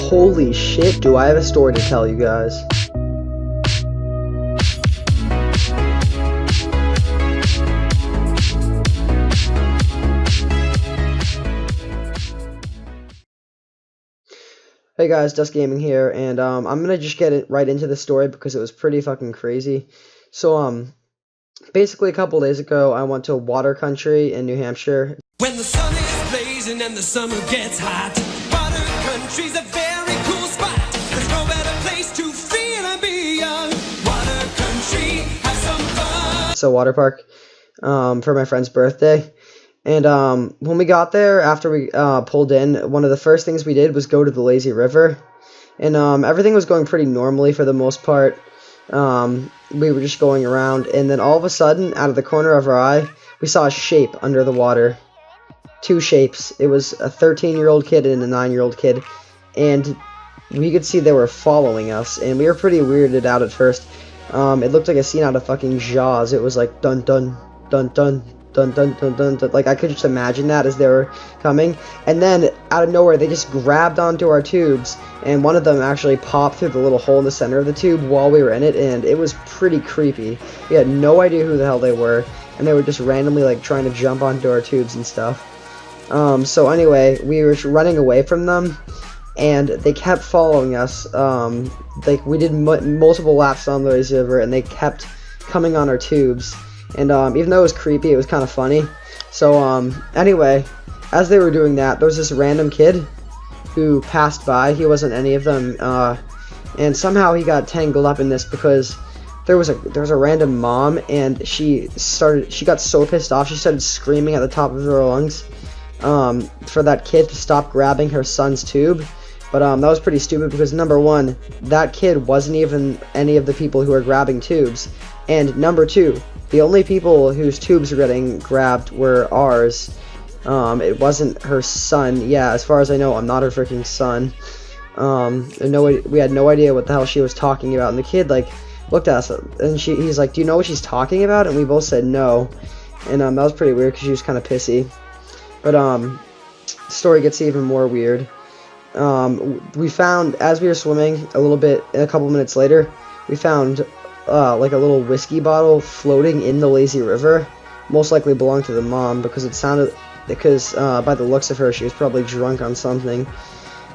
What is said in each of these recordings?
Holy shit, do I have a story to tell you guys. Hey guys, Dust Gaming here, and I'm gonna just get right into the story because it was pretty fucking crazy. So basically a couple days ago, I went to water country in New Hampshire. When the sun is blazing and the summer gets hot, water country's a very cool spot. There's no better place to feel and be young. Water country, have some fun. So water park, for my friend's birthday. And when we got there, after we pulled in, one of the first things we did was go to the lazy river. And everything was going pretty normally for the most part. We were just going around, and then all of a sudden, out of the corner of our eye, we saw a shape under the water. Two shapes. It was a 13-year-old kid and a 9-year-old kid. And we could see they were following us, and we were pretty weirded out at first. It looked like a scene out of fucking Jaws. It was like dun dun dun dun dun dun dun dun dun. Like, I could just imagine that as they were coming. And then out of nowhere, they just grabbed onto our tubes, and one of them actually popped through the little hole in the center of the tube while we were in it, and it was pretty creepy. We had no idea who the hell they were, and they were just randomly like trying to jump onto our tubes and stuff. So anyway, we were running away from them, and they kept following us. Like, we did multiple laps on the lazy river, and they kept coming on our tubes. And even though it was creepy, it was kind of funny. So anyway, as they were doing that, there was this random kid who passed by. He wasn't any of them, and somehow he got tangled up in this because there was a random mom, and she got so pissed off, she started screaming at the top of her lungs for that kid to stop grabbing her son's tube. But that was pretty stupid because, number one, that kid wasn't even any of the people who were grabbing tubes, and number two, the only people whose tubes were getting grabbed were ours. It wasn't her son. Yeah, as far as I know, I'm not her freaking son. We had no idea what the hell she was talking about, and the kid like looked at us, and he's like, "Do you know what she's talking about?" And we both said no, and that was pretty weird because she was kind of pissy. But the story gets even more weird. We found, as we were swimming a couple minutes later, we found like a little whiskey bottle floating in the lazy river. Most likely belonged to the mom because by the looks of her, she was probably drunk on something.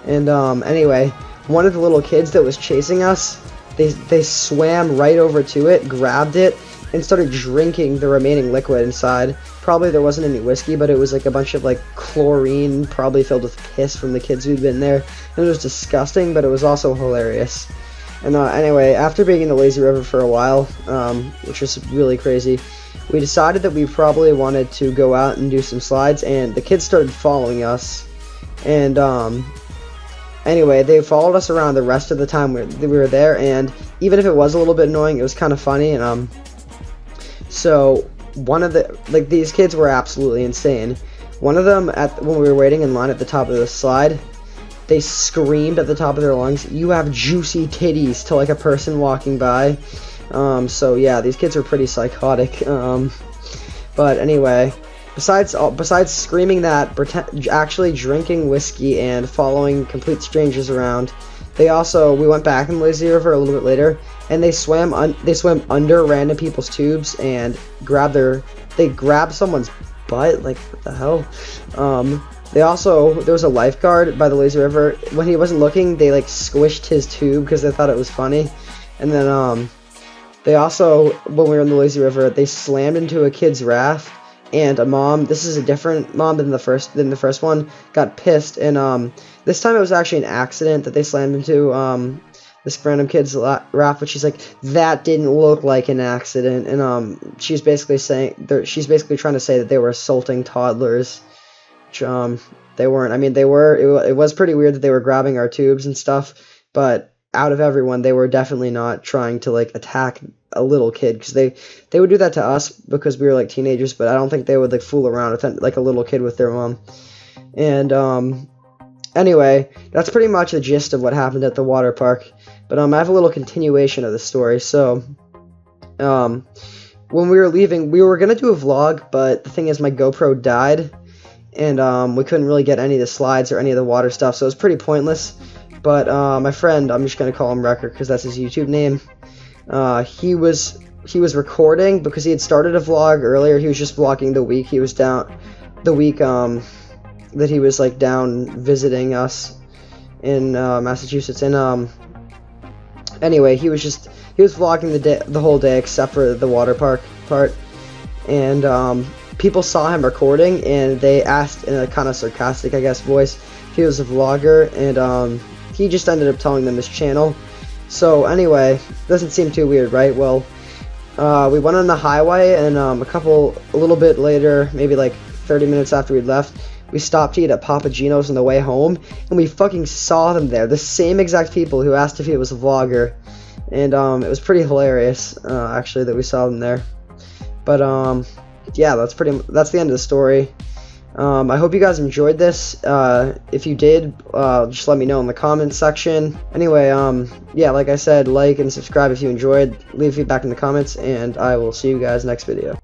And anyway, one of the little kids that was chasing us, they swam right over to it, grabbed it, and started drinking the remaining liquid inside. Probably there wasn't any whiskey, but it was like a bunch of like chlorine, probably filled with piss from the kids who'd been there. It was disgusting, but it was also hilarious. And anyway, after being in the lazy river for a while, which was really crazy, we decided that we probably wanted to go out and do some slides, and the kids started following us. And anyway, they followed us around the rest of the time we were there, and even if it was a little bit annoying, it was kind of funny. And so one of these kids were absolutely insane. One of them, when we were waiting in line at the top of the slide, they screamed at the top of their lungs, "You have juicy titties," to like a person walking by. So yeah, these kids are pretty psychotic. But anyway, besides screaming that, actually drinking whiskey and following complete strangers around, we went back in the lazy river a little bit later, and they swam under random people's tubes and they grabbed someone's butt. Like, what the hell? There was a lifeguard by the lazy river. When he wasn't looking, they like squished his tube because they thought it was funny. And then they also, when we were in the lazy river, they slammed into a kid's raft, and a mom, this is a different mom than the first one, got pissed, and this time it was actually an accident that they slammed into this random kid's raft, but she's like, "That didn't look like an accident," and she's basically trying to say that they were assaulting toddlers. They weren't. I mean, they were. It was pretty weird that they were grabbing our tubes and stuff, but out of everyone, they were definitely not trying to like attack a little kid, because they would do that to us because we were like teenagers, but I don't think they would like fool around with like a little kid with their mom. And anyway, that's pretty much the gist of what happened at the water park. But I have a little continuation of the story. So when we were leaving, we were gonna do a vlog, but the thing is, my GoPro died, and we couldn't really get any of the slides or any of the water stuff, so it was pretty pointless. but my friend, I'm just gonna call him Wrecker because that's his YouTube name. He was recording because he had started a vlog earlier. He was just vlogging the week he was down, that he was like down visiting us in Massachusetts. And anyway, he was vlogging the whole day except for the water park part. And people saw him recording, and they asked in a kind of sarcastic, I guess, voice if he was a vlogger, and he just ended up telling them his channel. So anyway, doesn't seem too weird, right? Well, we went on the highway, and a little bit later, maybe like 30 minutes after we left, we stopped to eat at Papa Gino's on the way home, and we fucking saw them there, the same exact people who asked if he was a vlogger. And it was pretty hilarious, actually, that we saw them there. But yeah, that's the end of the story. I hope you guys enjoyed this. If you did, just let me know in the comments section. Anyway, yeah, like I said, like and subscribe if you enjoyed. Leave feedback in the comments, and I will see you guys next video.